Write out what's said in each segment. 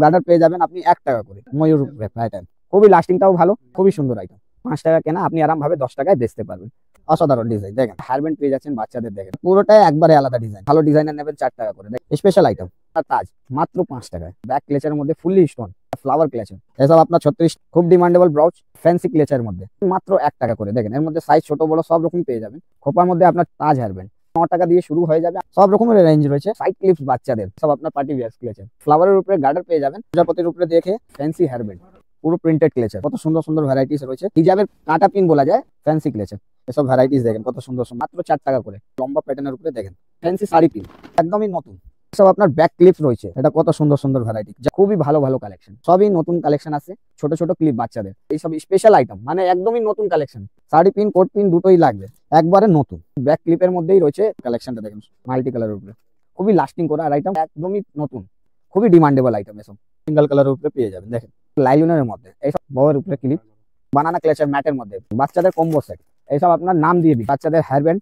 গার্ডার পেয়ে যাবেন আপনি 1 টাকা করে। ময়ূর আইটেম, খুবই লাস্টিংটাও ভালো, খুবই সুন্দর আইটেম। 5 টাকা কেনা, আপনি আরাম ভাবে 10 টাকায় বেচতে পারবেন। অসাধারণ ডিজাইন দেখেন, হেয়ারব্যান্ড পেয়ে যাচ্ছেন বাচ্চাদের, দেখেন পুরোটাই একবারে আলাদা ডিজাইন। ভালো ডিজাইনার নেবেন 4 টাকা করে। স্পেশাল আইটেম তাজ মাত্র 5 টাকায়। ব্যাক ক্লেচারের মধ্যে ফুললি স্টোন ফ্লাওয়ার ক্লেচার, এসব আপনার 36, খুব ডিমান্ডেবল ব্রাউচ ফ্যান্সি ক্লেচারের মধ্যে মাত্র 1 টাকা করে। দেখেন এর মধ্যে সাইজ ছোট বড় সব রকম পেয়ে যাবেন। খোপার মধ্যে আপনার তাজ হেয়ারব্যান্ড 9 টাকা দিয়ে শুরু হয়ে যাবে। সব রকমের রেঞ্জ রয়েছে। সাইড ক্লিপস বাচ্চাদের সব আপনার পার্টি ওয়্যার ক্লেচার, ফ্লাওয়ারের উপরে গার্ডার পেয়ে যাবেন। প্রজাপতির উপরে দেখে ফ্যান্সি হেয়ারব্যান্ড, পুরো প্রিন্টেড ক্লেচার, কত সুন্দর সুন্দর ভ্যারাইটিস রয়েছে। হিজাবের কাঁটা পিন বলা যায় ফ্যান্সি ক্লেচার, এসব ভ্যারাইটিস দেখেন কত সুন্দর সুন্দর, মাত্র 4 টাকা করে। লম্বা প্যাটার্নের উপরে দেখেন ফ্যান্সি শাড়ি পিন, একদমই নতুন। সব আপনার ব্যাক ক্লিপস রয়েছে, এটা কত সুন্দর সুন্দর ভ্যারাইটি, খুবই ভালো ভালো কালেকশন, সবই নতুন কালেকশন আছে। ছোট ছোট ক্লিপ বাচ্চাদের, এইসব স্পেশাল আইটেম, মানে একদমই নতুন collection. Sari pin coat pin দুটোই লাগবে, একবারে নতুন। ব্যাক ক্লিপের মধ্যেই রয়েছে কালেকশনটা দেখেন, মাল্টি কালারের উপরে, খুবই লাস্টিং করা আইটেম, একদমই নতুন, খুবই ডিমান্ডেবল আইটেম। এসব সিঙ্গেল কালারের উপরে পেয়ে যাবেন। দেখেন লাইলনের মধ্যে এইসব বউয়ের উপরে ক্লিপ, বানানা ক্লেচার ম্যাটের মধ্যে, বাচ্চাদের কম্বো সেট, এইসব আপনার নাম দিয়ে দিই। বাচ্চাদের হেয়ারব্যান্ড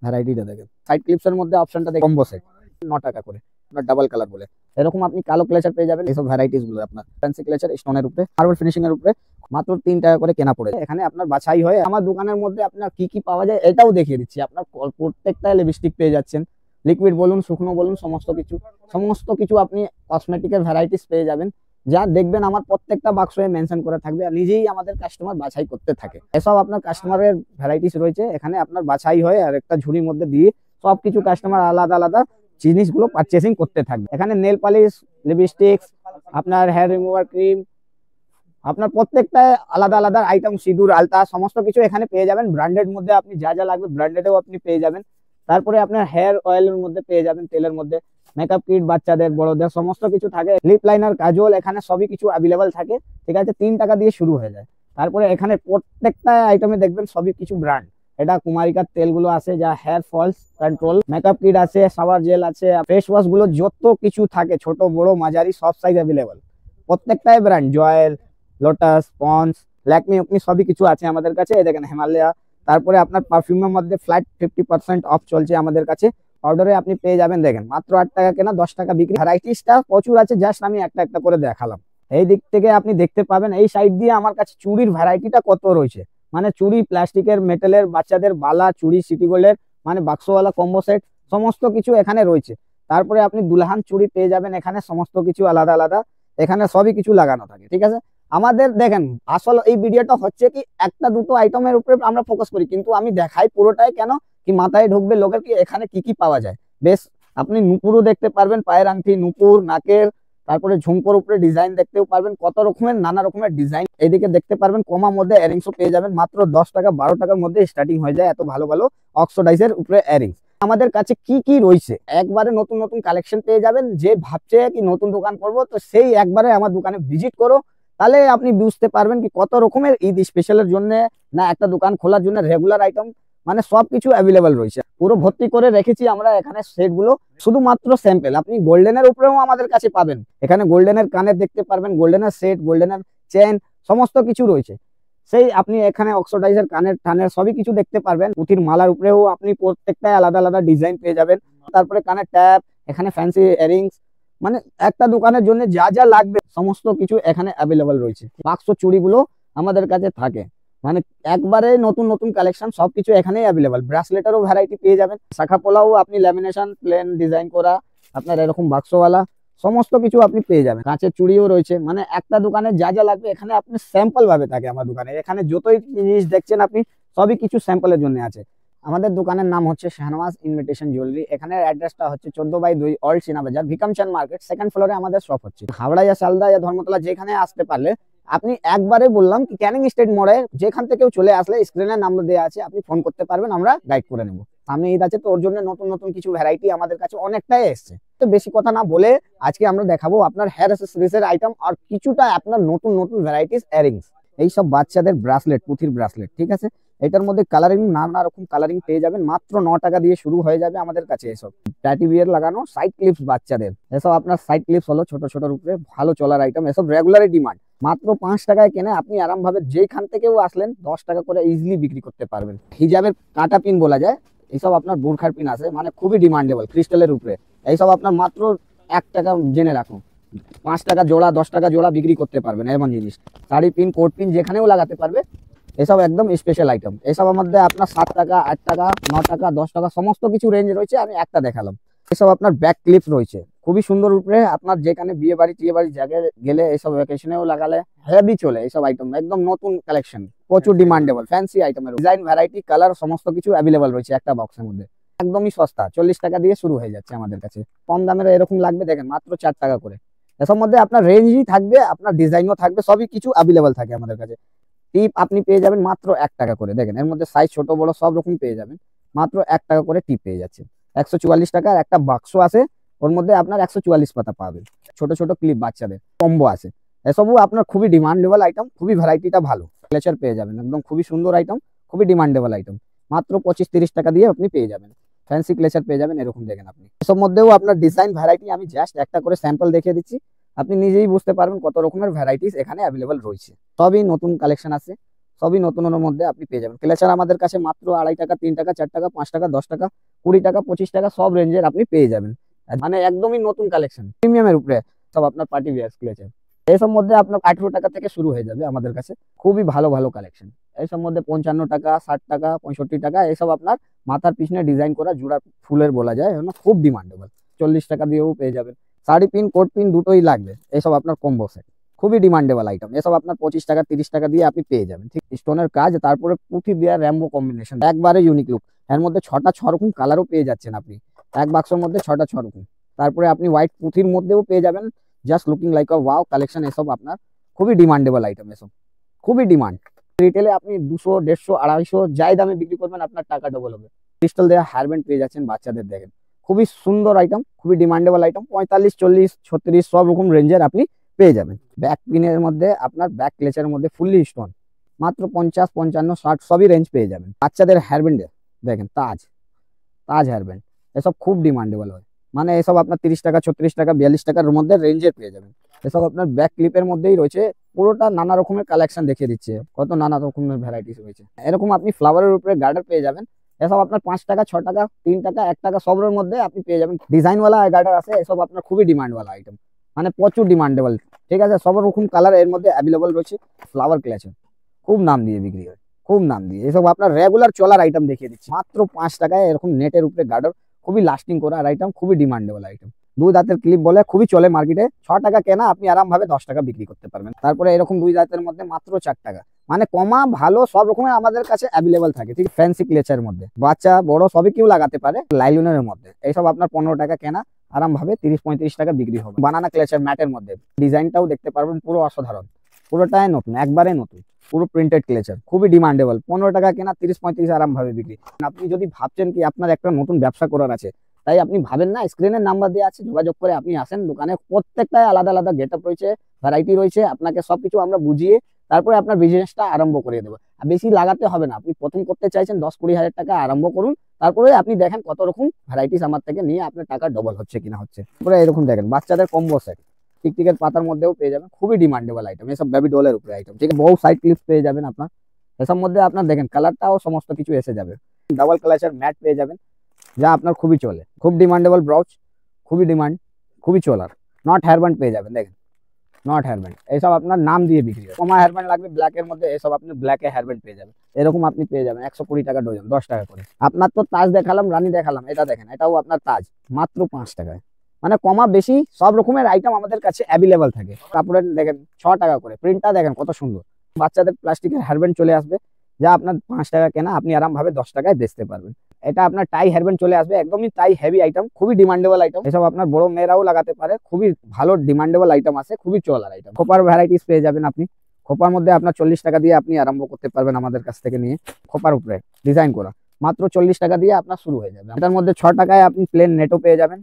ভ্যারাইটিটা দেখেন, সাইড ক্লিপসের মধ্যে অপশনটা দেখেন কম্বো সেট 9 টাকা করে, ডাবল কালার বলে। এরকম আপনি কালো ক্লেচার পেয়ে যাবেন। এইসব ভ্যারাইটিস গুলো আপনার ফ্যান্সি ক্লেচার স্টোনের উপরে, মার্বেল ফিনিশিং এর উপরে মাত্র 3 টাকা করে কেনা পড়ে। এখানে আপনার বাছাই হয়। আমার দোকানের মধ্যে আপনার কি কি পাওয়া যায় এটাও দেখিয়ে দিচ্ছি। আপনার প্রত্যেকটা লিপস্টিক পেয়ে যাচ্ছেন, লিকুইড বলুন শুকনো বলুন, সমস্ত কিছু আপনি কসমেটিকের ভ্যারাইটিস পেয়ে যাবেন। যা দেখবেন আমার প্রত্যেকটা বাক্সে মেনশন করা থাকবে, আর নিজেই আমাদের কাস্টমার বাছাই করতে থাকে। এসব আপনার কাস্টমারের ভ্যারাইটিস রয়েছে, এখানে আপনার বাছাই হয় আর একটা ঝুড়ির মধ্যে দিয়ে সবকিছু কাস্টমার আলাদা আলাদা জিনিসগুলো পারচেসিং করতে থাকবে। এখানে নেল পালিশ, লিপস্টিক, আপনার হেয়ার রিমুভার ক্রিম, আপনার প্রত্যেকটা আলাদা আলাদা আইটেম, সিঁদুর আলতা সমস্ত কিছু এখানে পেয়ে যাবেন। ব্র্যান্ডেড মধ্যে আপনি যা যা লাগবে ব্র্যান্ডেডও আপনি পেয়ে যাবেন। তারপরে আপনার হেয়ার অয়েলের মধ্যে পেয়ে যাবেন, তেলের মধ্যে মেকআপ কিট বাচ্চাদের বড়দের সমস্ত কিছু থাকে। লিপ লাইনার, কাজল, এখানে সবই কিছু অ্যাভেলেবল থাকে। ঠিক আছে, 3 টাকা দিয়ে শুরু হয়ে যায়। তারপরে এখানে প্রত্যেকটা আইটেমে দেখবেন সবই কিছু ব্র্যান্ড। এটা কুমারিকার তেলগুলো আছে, যা hair falls control, makeup kit আছে, শাওয়ার জেল আছে, ফেস ওয়াশ গুলো যত কিছু থাকে ছোট বড় মাঝারি সব সাইজ অ্যাভেলেবল। প্রত্যেকটাই ব্র্যান্ড, জয়েল, লোটাস, পন্স, ল্যাকমি অপনি সবই কিছু আছে আমাদের কাছে। এই দেখেন হিমালয়া। তারপরে আপনার পারফিউমের মধ্যে ফ্ল্যাট 50% অফ চলছে আমাদের কাছে। অর্ডারে আপনি পেয়ে যাবেন, দেখেন মাত্র 8 টাকা কেনা, 10 টাকা বিক্রি। ভ্যারাইটিসটা প্রচুর আছে, জাস্ট আমি একটা একটা করে দেখালাম। এই দিক থেকে আপনি দেখতে পাবেন। এই সাইড দিয়ে আমার কাছে চুড়ির ভ্যারাইটিটা কত রয়েছে, মানে চুড়ি প্লাস্টিকের, মেটালের, বাচ্চাদের বালা, চুড়ি সিটি গোল্ডের, মানে বাক্সওয়ালা কম্বো সেট সমস্ত কিছু এখানে রয়েছে। তারপরে আপনি দুলহান চুড়ি পেয়ে যাবেন, এখানে সমস্ত কিছু আলাদা আলাদা, এখানে সবই কিছু লাগানো থাকে। ঠিক আছে, আমাদের দেখেন আসলে এই ভিডিওটা হচ্ছে কি একটা দুটো আইটেমের উপরে আমরা ফোকাস করি, কিন্তু আমি দেখাই পুরোটাই, কেন কি মাথায় ঢুকবে লোকের কি এখানে কি কি পাওয়া যায়। বেশ, আপনি নুপুরও দেখতে পারবেন, পায়ের আংটি, নুপুর, নাকের, তারপরে ঝুমকোর উপরে ডিজাইন দেখতেও পারবেন, কত রকমের নানা রকমের ডিজাইন এইদিকে দেখতে পারবেন। কমা মধ্যে এয়ারিংসও পেয়ে যাবেন, মাত্র 10 টাকা 12 টাকার মধ্যে স্টার্টিং হয়ে যায়। এত ভালো ভালো অক্সিডাইজের উপরে এয়ারিংস আমাদের কাছে কি কি রয়েছে, একবারে নতুন নতুন কালেকশন পেয়ে যাবেন। যে ভাবছে কি নতুন দোকান করবো, তো সেই একবারে আমার দোকানে ভিজিট করো, তাহলে আপনি বুঝতে পারবেন কি কত রকমের ঈদ স্পেশালের জন্য না একটা দোকান খোলার জন্য রেগুলার আইটেম, মানে সবকিছু অ্যাভেলেবল রয়েছে। পুরো ভর্তি করে রেখেছি আমরা এখানে সেটগুলো, শুধুমাত্র স্যাম্পল। আপনি গোল্ডেনের উপরেও আমাদের কাছে পাবেন, এখানে গোল্ডেনের কানের দেখতে পারবেন, গোল্ডেনের সেট, গোল্ডেনের চেন সমস্ত কিছু রয়েছে। সেই আপনি এখানে অক্সিডাইজার কানের টানের সবই কিছু দেখতে পারবেন। পুঁথির মালার উপরেও আপনি প্রত্যেকটাই আলাদা আলাদা ডিজাইন পেয়ে যাবেন। তারপরে কানের ট্যাপ, এখানে ফ্যান্সি ইয়ারিংস, মানে একটা দোকানের জন্য যা যা লাগবে সমস্ত কিছু এখানে অ্যাভেলেবল রয়েছে। বাক্স চুড়িগুলো আমাদের কাছে থাকে, মানে একবারে নতুন নতুন কালেকশন সবকিছু এখানেই অ্যাভেলেবল। ব্রাসলেটেরও ভ্যারাইটি পেয়ে যাবেন, শাখা পোলাও আপনি ল্যামিনেশন প্লেন ডিজাইন করা, আপনার এরকম বাক্সওয়ালা সমস্ত কিছু আপনি পেয়ে যাবেন। কাঁচের চুড়িও রয়েছে, মানে একটা দোকানে যা যা লাগবে এখানে আপনি স্যাম্পল ভাবে থাকে আমার দোকানে। এখানে যতই জিনিস দেখছেন আপনি সবই কিছু স্যাম্পলের জন্য আছে। আমাদের দোকানের নাম হচ্ছে শাহনওয়াজ ইনভিটেশন জুয়েলারি। এখানে অ্যাড্রেসটা হচ্ছে 14/2 অল্ড চীনা বাজার, ভিকামচাঁদ মার্কেট, সেকেন্ড ফ্লোরে আমাদের শপ হচ্ছে। হাওড়া या শালদা या ধর্মতলা যেখানে আসতে পারলে আপনি একবারে বললাম কি ক্যানিং স্টেট মোড়ে যেখান থেকেও চলে আসলে স্ক্রিনে নাম্বার দেওয়া আছে, আপনি ফোন করতে পারবেন, আমরা গাইড করে নেব। সামনে ঈদ আছে তো ওর জন্য নতুন নতুন কিছু ভ্যারাইটি আমাদের কাছে অনেকটাই এসছে। তো বেশি কথা না বলে আজকে আমরা দেখাবো আপনার হেয়ার অ্যাসেসরিজের আইটেম আর কিছুটা আপনার নতুন নতুন ভ্যারাইটিস ইয়ারিংস, এইসব বাচ্চাদের ব্রাসলেট, পুঁথির ব্রাসলেট। ঠিক আছে, এটার মধ্যে কালারিং নানা রকম কালারিং পেয়ে যাবেন, মাত্র 9 টাকা দিয়ে শুরু হয়ে যাবে আমাদের কাছে। এসব ট্যাটি বিয়ার লাগানো সাইড ক্লিপস বাচ্চাদের, এসব আপনার সাইড ক্লিপস হলো ছোট ছোট রূপে ভালো চলার আইটেম। এসব রেগুলারই ডিমান্ড, মাত্র 5 টাকায় কেনে আপনি আরাম ভাবে যেখান থেকেও আসলেন 10 টাকা করে ইজিলি বিক্রি করতে পারবেন। হিজাবের কাঁটা পিন বলা যায়, এইসব আপনার বোরখার পিন আছে, মানে খুবই ডিমান্ডেবল ক্রিস্টালের উপরে। এইসব আপনার মাত্র 1 টাকা জেনে রাখুন, 5 টাকা জোড়া 10 টাকা জোড়া বিক্রি করতে পারবেন এমন জিনিস। শাড়ি পিন কোট পিন যেখানেও লাগাতে পারবে, এসব একদম স্পেশাল আইটেম। এসবের মধ্যে আপনার 7 টাকা 8 টাকা 9 টাকা 10 টাকা সমস্ত কিছু রেঞ্জ রয়েছে, আমি একটা দেখালাম। এসব আপনার ব্যাক ক্লিপ রয়েছে খুবই সুন্দর উপরে, আপনার যেখানে বিয়ে বাড়ি টিয়ে বাড়ি জায়গায় গেলে এসব ভ্যাকেশনেও লাগালে হেভি চলে। এইসব আইটেম একদম নতুন কালেকশন, প্রচুর ডিমান্ডেবল ফ্যান্সি আইটেমের ডিজাইন ভ্যারাইটি কালার সমস্ত কিছু অ্যাভেলেবল রয়েছে একটা বক্সের মধ্যে। একদমই সস্তা, 40 টাকা দিয়ে শুরু হয়ে যাচ্ছে আমাদের কাছে। কম দামের এরকম লাগবে দেখেন মাত্র 4 টাকা করে। এসব মধ্যে আপনার রেঞ্জই থাকবে, আপনার ডিজাইনও থাকবে, সবই কিছু অ্যাভেলেবল থাকে আমাদের কাছে। টিপ আপনি পেয়ে যাবেন মাত্র 1 টাকা করে, দেখেন এর মধ্যে সাইজ ছোট বড় সব রকম পেয়ে যাবেন। মাত্র 1 টাকা করে টিপ পেয়ে যাচ্ছে। 144 টাকার একটা বাক্স আছে, ওর মধ্যে আপনার 144 পাতা পাবেন। ছোট ছোট ক্লিপ বাচ্চাদের কম্বো আছে, এসবও আপনার খুবই ডিমান্ডেবল আইটেম, খুবই ভ্যারাইটিটা ভালো। ক্লেচার পেয়ে যাবেন একদম খুবই সুন্দর আইটেম, খুবই ডিমান্ডেবল আইটেম। মাত্র 25-30 টাকা দিয়ে আপনি পেয়ে যাবেন। ফ্যান্সি ক্লেচার পেয়ে যাবেন এরকম, দেখেন আপনি এসব মধ্যেও আপনার ডিজাইন ভ্যারাইটি আমি জাস্ট একটা করে স্যাম্পল দেখিয়ে দিচ্ছি, আপনি নিজেই বুঝতে পারবেন কত রকমের ভ্যারাইটিস এখানে অ্যাভেলেবল রয়েছে। সবই নতুন কালেকশন আছে, সবই নতুনের মধ্যে আপনি পেয়ে যাবেন। ক্লেচার আমাদের কাছে মাত্র 2.5 টাকা 3 টাকা 4 টাকা 5 টাকা 10 টাকা 20 টাকা 25 টাকা সব রেঞ্জের আপনি পেয়ে যাবেন। মানে একদমই নতুন কালেকশন প্রিমিয়ামের উপরে সব আপনার পার্টি ওয়্যার ক্লেচার। এইসব মধ্যে আপনার 18 টাকা থেকে শুরু হয়ে যাবে আমাদের কাছে, খুবই ভালো ভালো কালেকশন। এইসব মধ্যে 55 টাকা 60 টাকা 65 টাকা এইসব আপনার মাথার পিছনে ডিজাইন করা জোড়া ফুলের বলা যায়, খুব ডিমান্ডেবল। 40 টাকা দিয়েও পেয়ে যাবেন। শাড়ি পিন কোট পিন দুটোই লাগবে, এইসব আপনার কম্বো সেট খুবই ডিমান্ডেবল আইটেম। এসব আপনার 25 টাকা 30 টাকা দিয়ে আপনি পেয়ে যাবেন। ঠিক স্টোনের কাজ, তারপরে পুঁথি দেওয়া র্যাম্বো কম্বিনেশন, একবারে ইউনিক লুক। এর মধ্যে 6 রকম কালারও পেয়ে যাচ্ছেন আপনি, এক বাক্সের মধ্যে 6 রকম। তারপরে আপনি হোয়াইট পুঁথির মধ্যেও পেয়ে যাবেন, জাস্ট লুকিং লাইক আ ওয়াও কালেকশন। এসব আপনার খুবই ডিমান্ডেবল আইটেম, এসব খুবই ডিমান্ড। রিটেলে আপনি 200 150 250 যাই দামে বিক্রি করবেন আপনার টাকা ডবল হবে। ক্রিস্টাল দেওয়া হেয়ারব্যান্ড পেয়ে যাচ্ছেন বাচ্চাদের, দেখেন খুবই সুন্দর আইটেম, খুবই ডিমান্ডেবল আইটেম। 45 40 36 সব রকম রেঞ্জের আপনি পেয়ে যাবেন। ব্যাক পিনের মধ্যে আপনার ব্যাক ক্লেচারের মধ্যে ফুললি স্টোন মাত্র 50 55 60 সবই রেঞ্জ পেয়ে যাবেন। বাচ্চাদের হেয়ারব্যান্ডে দেখেন তাজ তাজ হেয়ারব্যান্ড, এসব খুব ডিমান্ডেবল হয়। মানে এসব আপনার 30 টাকা 36 টাকা 42 টাকার মধ্যে রেঞ্জের পেয়ে যাবেন। এসব আপনার ব্যাক ক্লিপের মধ্যেই রয়েছে, পুরোটা নানা রকমের কালেকশন দেখিয়ে দিচ্ছে, কত নানা রকমের ভ্যারাইটিস রয়েছে। এরকম আপনি ফ্লাওয়ারের উপরে গার্ডার পেয়ে যাবেন, এসব আপনার 5 টাকা 6 টাকা 3 টাকা 1 টাকা সবের মধ্যে আপনি পেয়ে যাবেন। ডিজাইনওয়ালা গার্ডার আছে, এসব আপনার খুবই ডিমান্ডওয়ালা আইটেম, মানে প্রচুর ডিমান্ডেবল। ঠিক আছে, সব রকম কালার এর মধ্যে অ্যাভেলেবল রয়েছে। ফ্লাওয়ার ক্লেচার খুব নাম দিয়ে বিক্রি হয়, খুব নাম দিয়ে। এসব আপনার রেগুলার চলার আইটেম দেখিয়ে দিচ্ছি মাত্র 5 টাকায়। এরকম নেটের উপরে গার্ডার খুবই লাস্টিং করার আইটেম, খুবই ডিমান্ডেবল আইটেম। 2 দাঁতের ক্লিপ বলে খুবই চলে মার্কেটে, 6 টাকা কেনা আপনি আরাম ভাবে 10 টাকা বিক্রি করতে পারবেন। তারপরে এরকম 2 দাঁতের মধ্যে মাত্র 4 টাকা, মানে কমা ভালো সব রকমের আমাদের কাছে অ্যাভেলেবল থাকে। ঠিক ফ্যান্সি ক্লেচার মধ্যে বাচ্চা বড় সবই কেউ লাগাতে পারে। লাইলনের মধ্যে এইসব আপনার 15 টাকা কেনা আরাম ভাবে 30-35 টাকা বিক্রি হবে। বানানা ক্লেচার ম্যাটের মধ্যে ডিজাইনটাও দেখতে পারবেন, পুরো অসাধারণ, পুরোটাই নতুন, একবারে নতুন, পুরো প্রিন্টেড ক্লেচার, খুবই ডিমান্ডেবল। 15 টাকা কেনা 30-35 আরাম ভাবে বিক্রি। আপনি যদি ভাবছেন কি আপনার একটা নতুন ব্যবসা করার আছে, তাই আপনি ভাবেন না, স্ক্রিনের নাম্বার দেওয়া আছে, যোগাযোগ করে আপনি আসেন দোকানে। প্রত্যেকটাই আলাদা আলাদা গেটআপ রয়েছে, ভ্যারাইটি রয়েছে, আপনাকে সবকিছু আমরা বুঝিয়ে তারপরে আপনার বিজনেসটা আরম্ভ করে দেবো। আর বেশি লাগাতে হবে না, আপনি প্রথম করতে চাইছেন 10-20 হাজার টাকা আরম্ভ করুন, তারপরে আপনি দেখেন কত রকম ভ্যারাইটিস আমার থেকে নিয়ে আপনার টাকা ডবল হচ্ছে কিনা হচ্ছে। তারপরে এরকম দেখেন বাচ্চাদের কম্বো সেট টিকটিকের পাতার মধ্যেও পেয়ে যাবেন, খুবই ডিমান্ডেবল আইটেম। এসব বেবি ডলের উপরে আইটেম, ঠিক আছে, বহু সাইড ক্লিপস পেয়ে যাবেন আপনার। এসব মধ্যে আপনার দেখেন কালারটাও সমস্ত কিছু এসে যাবে। ডাবল ক্লাচের ম্যাট পেয়ে যাবেন, যা আপনার খুবই চলে, খুব ডিমান্ডেবল ব্রাউচ, খুবই ডিমান্ড, খুবই চলার। নট হেয়ারব্যান্ড পেয়ে যাবেন, দেখেন নট হেয়ারব্যান্ড, এইসব আপনার নাম দিয়ে বিক্রি হয়। কমা হেয়ারব্যান্ড লাগবে ব্ল্যাকের মধ্যে, এসব আপনি ব্ল্যাকে হেয়ারব্যান্ড পেয়ে যাবেন। এরকম আপনি পেয়ে যাবেন 120 টাকা ডজন, 10 টাকা করে। আপনার তো তাজ দেখালাম, রানী দেখালাম, এটা দেখেন এটাও আপনার তাজ মাত্র 5 টাকায়। মানে কমা বেশি সব রকমের আইটেম আমাদের কাছে অ্যাভেলেবল থাকে। কাপড়ের দেখেন 6 টাকা করে, প্রিন্টটা দেখেন কত সুন্দর। বাচ্চাদের প্লাস্টিকের হেয়ারব্যান্ড চলে আসবে, যা আপনার 5 টাকা কেনা আপনি আরাম ভাবে 10 টাকায় বেচতে পারবেন। এটা আপনার টাই হেয়ারব্যান্ড চলে আসবে, একদমই টাই হেভি আইটেম, খুবই ডিমান্ডেবল আইটেম। এসব আপনার বড় মেয়েরাও লাগাতে পারে, খুবই ভালো ডিমান্ডেবল আইটেম আছে, খুবই চলার আইটেম। খোপার ভ্যারাইটিস পেয়ে যাবেন আপনি, খোপার মধ্যে আপনার 40 টাকা দিয়ে আপনি আরম্ভ করতে পারবেন আমাদের কাছ থেকে নিয়ে। খোপার উপরে ডিজাইন করা মাত্র 40 টাকা দিয়ে আপনার শুরু হয়ে যাবে। এটার মধ্যে 6 টাকায় আপনি প্লেন নেটও পেয়ে যাবেন,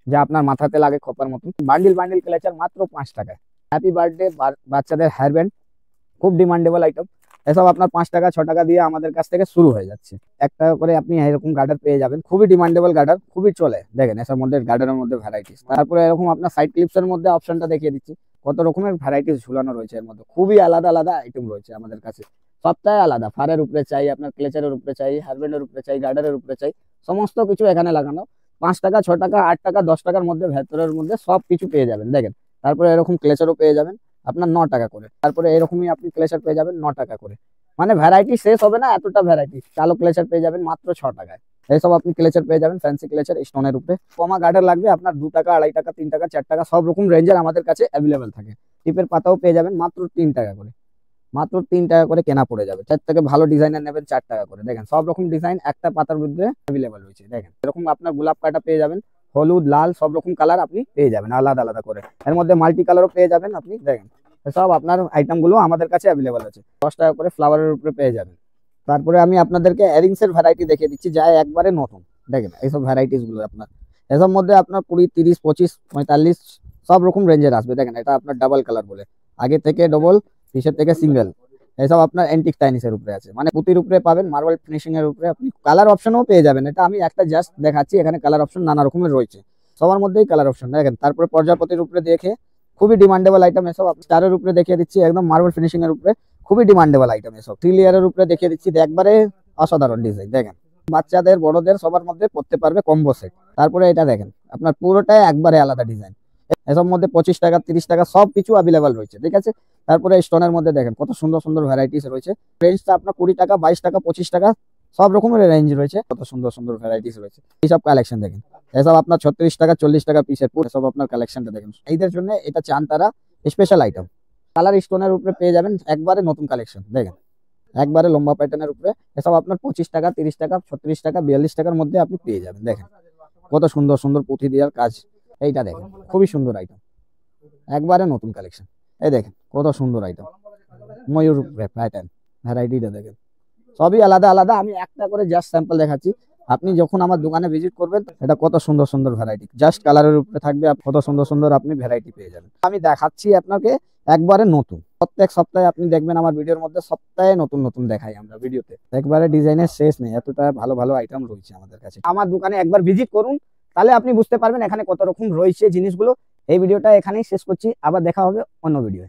যা আপনার মাথাতে লাগে খোপার মতন। বান্ডিল বান্ডিল ক্লেচার মাত্র 5 টাকায়। হ্যাপি বার্থডে বাচ্চাদের হেয়ারব্যান্ড খুব ডিমান্ডেবল আইটেম। এসব আপনার 5 টাকা 6 টাকা দিয়ে আমাদের কাছ থেকে শুরু হয়ে যাচ্ছে। 1 টাকা করে আপনি এরকম গার্ডার পেয়ে যাবেন, খুবই ডিমান্ডেবল গার্ডার, খুবই চলে। দেখেন এসব মধ্যে গার্ডারের মধ্যে ভ্যারাইটিস। তারপরে এরকম আপনার সাইড ক্লিপস এর মধ্যে অপশনটা দেখিয়ে দিচ্ছি, কত রকমের ভ্যারাইটিস ঝুলানো রয়েছে এর মধ্যে। খুবই আলাদা আলাদা আইটেম রয়েছে আমাদের কাছে, সবটাই আলাদা। ফারের উপরে চাই, আপনার ক্লেচারের উপরে চাই, হেয়ারব্যান্ডের উপরে চাই, গার্ডারের উপরে চাই, সমস্ত কিছু এখানে লাগানো। 5 টাকা, 6 টাকা, 8 টাকা, 10 টাকার মধ্যে ভেতরের মধ্যে সব কিছু পেয়ে যাবেন দেখেন। তারপরে এরকম ক্লেচারও পেয়ে যাবেন আপনার 9 টাকা করে। তারপরে এরকমই আপনি ক্লেচার পেয়ে যাবেন 9 টাকা করে। মানে ভ্যারাইটি শেষ হবে না, এতটা ভ্যারাইটি। কালো ক্লেচার পেয়ে যাবেন মাত্র 6 টাকায়। এইসব আপনি ক্লেচার পেয়ে যাবেন, ফ্যান্সি ক্লেচার স্টোনের উপরে। কমা গার্ডার লাগবে আপনার 2 টাকা, 2.5 টাকা, 3 টাকা, 4 টাকা, সব রকম রেঞ্জের আমাদের কাছে অ্যাভেলেবেল থাকে। টিপের পাতাও পেয়ে যাবেন মাত্র 3 টাকা করে। মাত্র 3 টাকা করে কেনা পড়ে যাবে। তার থেকে ভালো ডিজাইনের নেবেন 4 টাকা করে। দেখেন সব রকম ডিজাইন একটা পাতার মধ্যে অ্যাভেলেবেল রয়েছে। দেখেন এরকম আপনার গোলাপ কাটা পেয়ে যাবেন, হলুদ, লাল সব রকম কালার আপনি পেয়ে যাবেন আলাদা আলাদা করে। এর মধ্যে মাল্টি কালারও পেয়ে যাবেন আপনি। দেখেন সব আপনার আইটেম গুলো আমাদের কাছে অ্যাভেলেবেল আছে। 10 টাকা করে ফ্লাওয়ারের উপরে পেয়ে যাবেন। তারপরে আমি আপনাদেরকে এরিংস এর ভ্যারাইটি দেখিয়ে দিচ্ছি, যা একবারে নতুন। দেখেন এইসব ভ্যারাইটিস গুলো আপনার এসব মধ্যে আপনার 20, 30, 25, 45 সব রকম রেঞ্জের আসবে। দেখেন এটা আপনার ডাবল কালার বলে, আগে থেকে ডবল, পিছের থেকে সিঙ্গেল। এসব আপনার অ্যান্টিক চাইনিজের উপরে আছে, মানে পুঁতির উপরে পাবেন, মার্বেল ফিনিশিং এর উপরে আপনি কালার অপশনও পেয়ে যাবেন। এটা আমি একটা জাস্ট দেখাচ্ছি, এখানে কালার অপশন নানা রকমের রয়েছে, সবার মধ্যেই কালার অপশন। দেখেন তারপরে প্রজাপতির উপরে দেখে খুবই ডিমান্ডেবল আইটেম এসব। স্টারের উপরে দেখিয়ে দিচ্ছি একদম মার্বেল ফিনিশিং এর উপরে, খুবই ডিমান্ডেবল আইটেম এসব। 3 লেয়ারের উপরে দেখিয়ে দিচ্ছি, একবারে অসাধারণ ডিজাইন। দেখেন বাচ্চাদের বড়দের সবার মধ্যে পড়তে পারবে কম্বো সেট। তারপরে এটা দেখেন আপনার পুরোটাই একবারে আলাদা ডিজাইন। এসব মধ্যে 25 টাকা, 30 টাকা সব কিছু অ্যাভেলেবেল রয়েছে, ঠিক আছে। তারপরে স্টোনের মধ্যে দেখেন কত সুন্দর সুন্দর ভ্যারাইটিস রয়েছে। রেঞ্জটা আপনার 20 টাকা, 22 টাকা, 25 টাকা সব রকমের রেঞ্জ রয়েছে। কত সুন্দর সুন্দর ভ্যারাইটিস রয়েছে। এইসব কালেকশন দেখেন, এসব আপনার 36 টাকা, 40 টাকা পিসের পুরো সব আপনার কালেকশনটা দেখেন। এইদের জন্য এটা চান তারা স্পেশাল আইটেম। কালার স্টোনের উপরে পেয়ে যাবেন একবারে নতুন কালেকশন। দেখেন একবারে লম্বা প্যাটার্নের উপরে এসব আপনার 25 টাকা, 30 টাকা, 36 টাকা, 42 টাকার মধ্যে আপনি পেয়ে যাবেন। দেখেন কত সুন্দর সুন্দর পুঁথি দেওয়ার কাজ। এইটা দেখেন খুবই সুন্দর আইটেম, একবারে নতুন কালেকশন। এই দেখেন কত সুন্দর আইটেম, ময়ূর প্যাটার্ন ভ্যারাইটিটা দেখেন সবই আলাদা আলাদা। আমি একটা করে জাস্ট স্যাম্পল দেখাচ্ছি, আপনি যখন আমার দোকানে ভিজিট করবেন এটা কত সুন্দর সুন্দর ভ্যারাইটি জাস্ট কালারের উপরে থাকবে, কত সুন্দর সুন্দর আপনি ভ্যারাইটি পেয়ে যাবেন। আমি দেখাচ্ছি আপনাকে একবারে নতুন। প্রত্যেক সপ্তাহে আপনি দেখবেন আমার ভিডিওর মধ্যে সপ্তাহে নতুন নতুন দেখাই আমরা ভিডিওতে, একবারে ডিজাইনের শেষ নেই, এতটা ভালো ভালো আইটেম রয়েছে আমাদের কাছে। আমার দোকানে একবার ভিজিট করুন, তাহলে আপনি বুঝতে পারবেন এখানে কত রকম রয়েছে জিনিসগুলো। এই ভিডিওটা এখানেই শেষ করছি, আবার দেখা হবে অন্য ভিডিও।